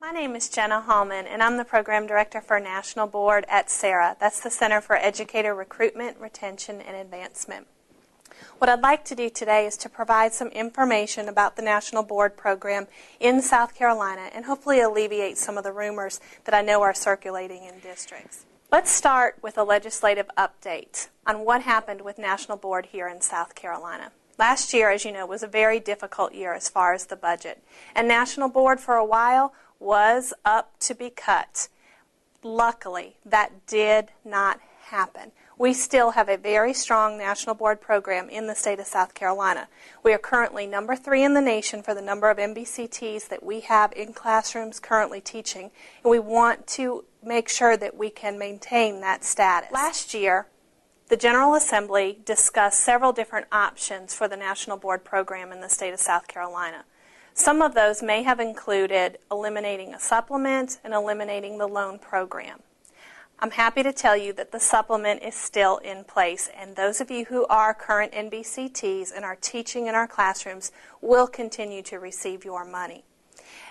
My name is Jenna Hallman, and I'm the Program Director for National Board at CERRA. That's the Center for Educator Recruitment, Retention, and Advancement. What I'd like to do today is to provide some information about the National Board Program in South Carolina and hopefully alleviate some of the rumors that I know are circulating in districts. Let's start with a legislative update on what happened with National Board here in South Carolina. Last year, as you know, was a very difficult year as far as the budget, and National Board for a while was up to be cut. Luckily, that did not happen. We still have a very strong National Board program in the state of South Carolina. We are currently number 3 in the nation for the number of MBCTs that we have in classrooms currently teaching, and we want to make sure that we can maintain that status. Last year, the General Assembly discussed several different options for the National Board program in the state of South Carolina. Some of those may have included eliminating a supplement and eliminating the loan program. I'm happy to tell you that the supplement is still in place, and those of you who are current NBCTs and are teaching in our classrooms will continue to receive your money.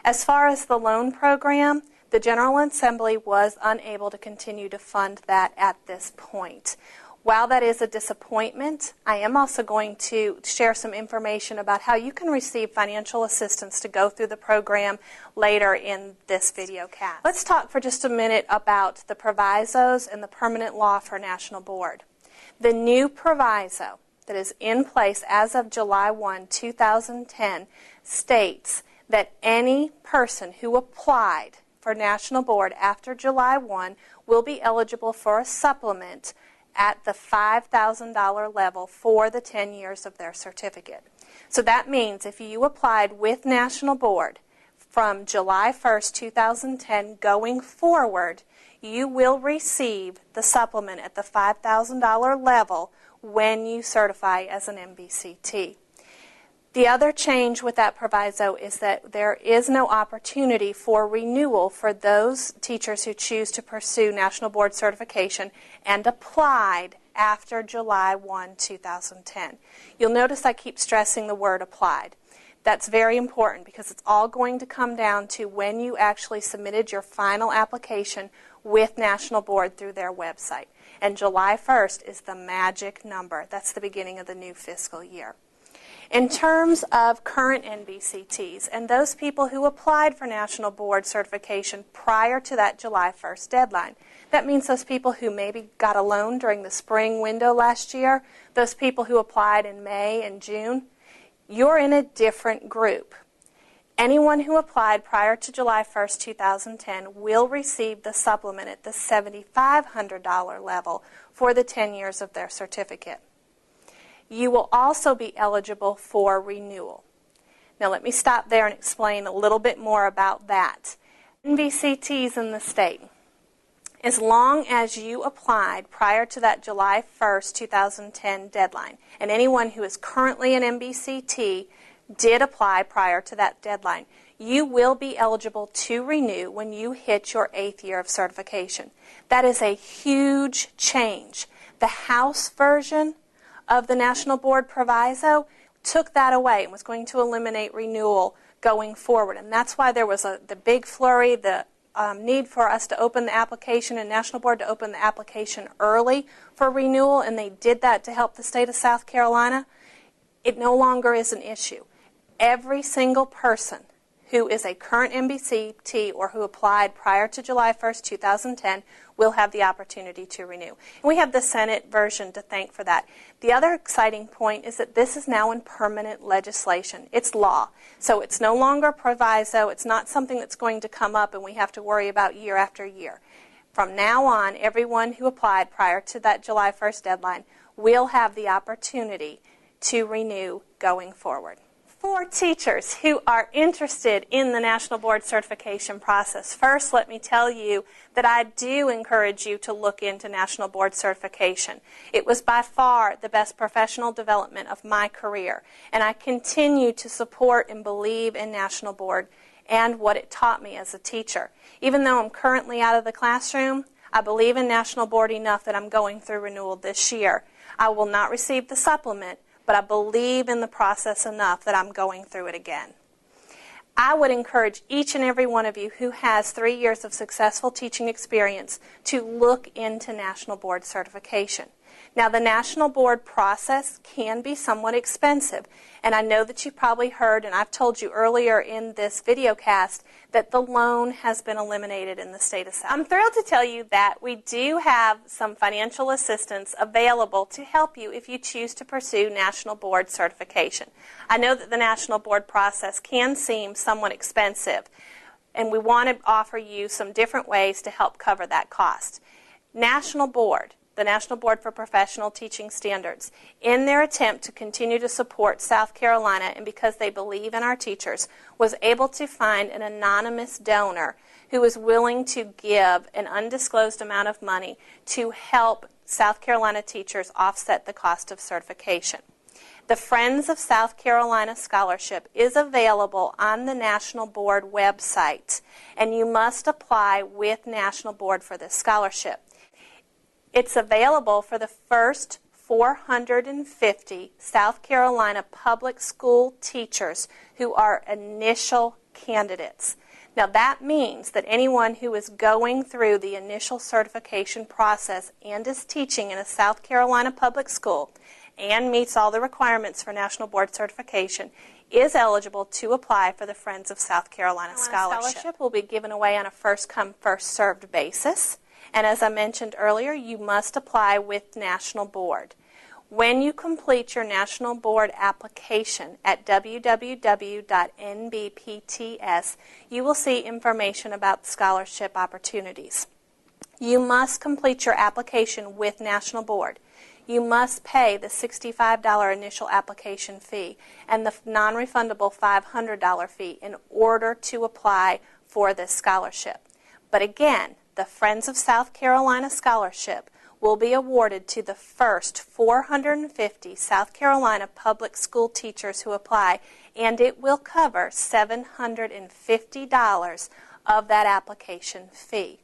As far as the loan program, the General Assembly was unable to continue to fund that at this point. While that is a disappointment, I am also going to share some information about how you can receive financial assistance to go through the program later in this video cast. Let's talk for just a minute about the provisos and the permanent law for National Board. The new proviso that is in place as of July 1, 2010 states that any person who applied for National Board after July 1 will be eligible for a supplement at the $5,000 level for the 10 years of their certificate. So that means if you applied with National Board from July 1st, 2010 going forward, you will receive the supplement at the $5,000 level when you certify as an MBCT. The other change with that proviso is that there is no opportunity for renewal for those teachers who choose to pursue National Board certification and applied after July 1, 2010. You'll notice I keep stressing the word applied. That's very important because it's all going to come down to when you actually submitted your final application with National Board through their website. And July 1st is the magic number. That's the beginning of the new fiscal year. In terms of current NBCTs and those people who applied for National Board certification prior to that July 1st deadline, that means those people who maybe got a loan during the spring window last year, those people who applied in May and June, you're in a different group. Anyone who applied prior to July 1st, 2010 will receive the supplement at the $7,500 level for the 10 years of their certificate. You will also be eligible for renewal. Now let me stop there and explain a little bit more about that. NBCTs in the state, as long as you applied prior to that July 1st, 2010 deadline, and anyone who is currently an MBCT did apply prior to that deadline, you will be eligible to renew when you hit your 8th year of certification. That is a huge change. The House version of the National Board proviso took that away and was going to eliminate renewal going forward. And that's why there was the big flurry, the need for us to open the application and National Board to open the application early for renewal, and they did that to help the state of South Carolina. It no longer is an issue. Every single person who is a current MBCT or who applied prior to July 1st, 2010 will have the opportunity to renew. And we have the Senate version to thank for that. The other exciting point is that this is now in permanent legislation. It's law. So it's no longer proviso. It's not something that's going to come up and we have to worry about year after year. From now on, everyone who applied prior to that July 1st deadline will have the opportunity to renew going forward. For teachers who are interested in the National Board certification process, first let me tell you that I do encourage you to look into National Board certification. It was by far the best professional development of my career, and I continue to support and believe in National Board and what it taught me as a teacher. Even though I'm currently out of the classroom, I believe in National Board enough that I'm going through renewal this year. I will not receive the supplement, but I believe in the process enough that I'm going through it again. I would encourage each and every one of you who has 3 years of successful teaching experience to look into National Board certification. Now, the National Board process can be somewhat expensive, and I know that you've probably heard, and I've told you earlier in this video cast, that the loan has been eliminated in the state of South Carolina. I'm thrilled to tell you that we do have some financial assistance available to help you if you choose to pursue National Board certification. I know that the National Board process can seem somewhat expensive, and we want to offer you some different ways to help cover that cost. National Board, the National Board for Professional Teaching Standards, in their attempt to continue to support South Carolina and because they believe in our teachers, was able to find an anonymous donor who was willing to give an undisclosed amount of money to help South Carolina teachers offset the cost of certification. The Friends of South Carolina Scholarship is available on the National Board website, and you must apply with National Board for this scholarship. It's available for the first 450 South Carolina public school teachers who are initial candidates. Now that means that anyone who is going through the initial certification process and is teaching in a South Carolina public school and meets all the requirements for National Board certification is eligible to apply for the Friends of South Carolina Scholarship. Scholarship will be given away on a first-come, first-served basis. And as I mentioned earlier, you must apply with National Board. When you complete your National Board application at www.nbpts, you will see information about scholarship opportunities. You must complete your application with National Board. You must pay the $65 initial application fee and the non-refundable $500 fee in order to apply for this scholarship. But again, the Friends of South Carolina Scholarship will be awarded to the first 450 South Carolina public school teachers who apply, and it will cover $750 of that application fee.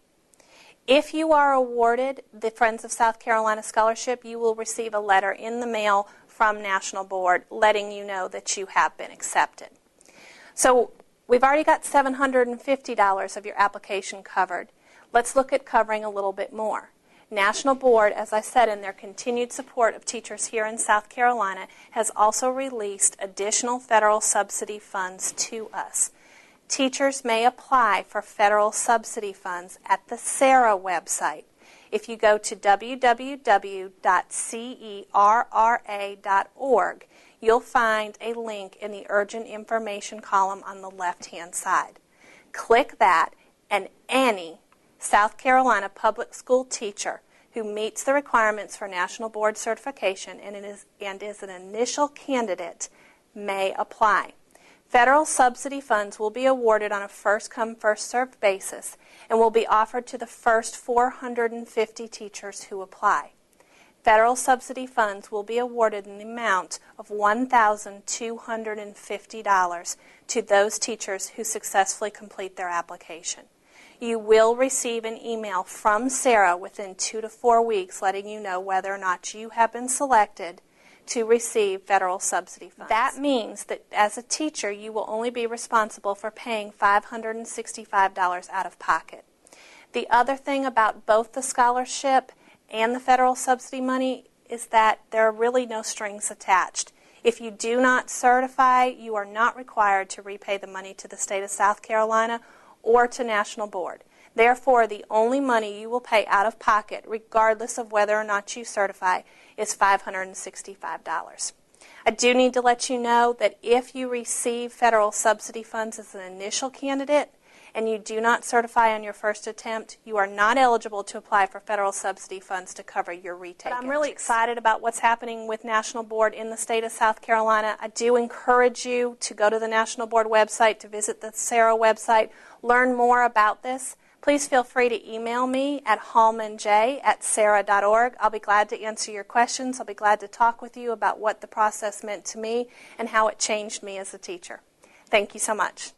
If you are awarded the Friends of South Carolina Scholarship, you will receive a letter in the mail from National Board letting you know that you have been accepted. So we've already got $750 of your application covered. Let's look at covering a little bit more. National Board, as I said, in their continued support of teachers here in South Carolina, has also released additional federal subsidy funds to us. Teachers may apply for federal subsidy funds at the CERRA website. If you go to www.cerra.org, you'll find a link in the urgent information column on the left-hand side. Click that, and any South Carolina public school teacher who meets the requirements for National Board certification and is an initial candidate may apply. Federal subsidy funds will be awarded on a first-come, first-served basis and will be offered to the first 450 teachers who apply. Federal subsidy funds will be awarded in the amount of $1,250 to those teachers who successfully complete their application. You will receive an email from CERRA within 2 to 4 weeks letting you know whether or not you have been selected to receive federal subsidy funds. That means that as a teacher, you will only be responsible for paying $565 out of pocket. The other thing about both the scholarship and the federal subsidy money is that there are really no strings attached. If you do not certify, you are not required to repay the money to the state of South Carolina or to National Board. Therefore, the only money you will pay out of pocket, regardless of whether or not you certify, is $565. I do need to let you know that if you receive federal subsidy funds as an initial candidate and you do not certify on your first attempt, you are not eligible to apply for federal subsidy funds to cover your retake. But I'm really excited about what's happening with National Board in the state of South Carolina. I do encourage you to go to the National Board website, to visit the CERRA website, learn more about this. Please feel free to email me at hallmanj@cerra.org. I'll be glad to answer your questions. I'll be glad to talk with you about what the process meant to me and how it changed me as a teacher. Thank you so much.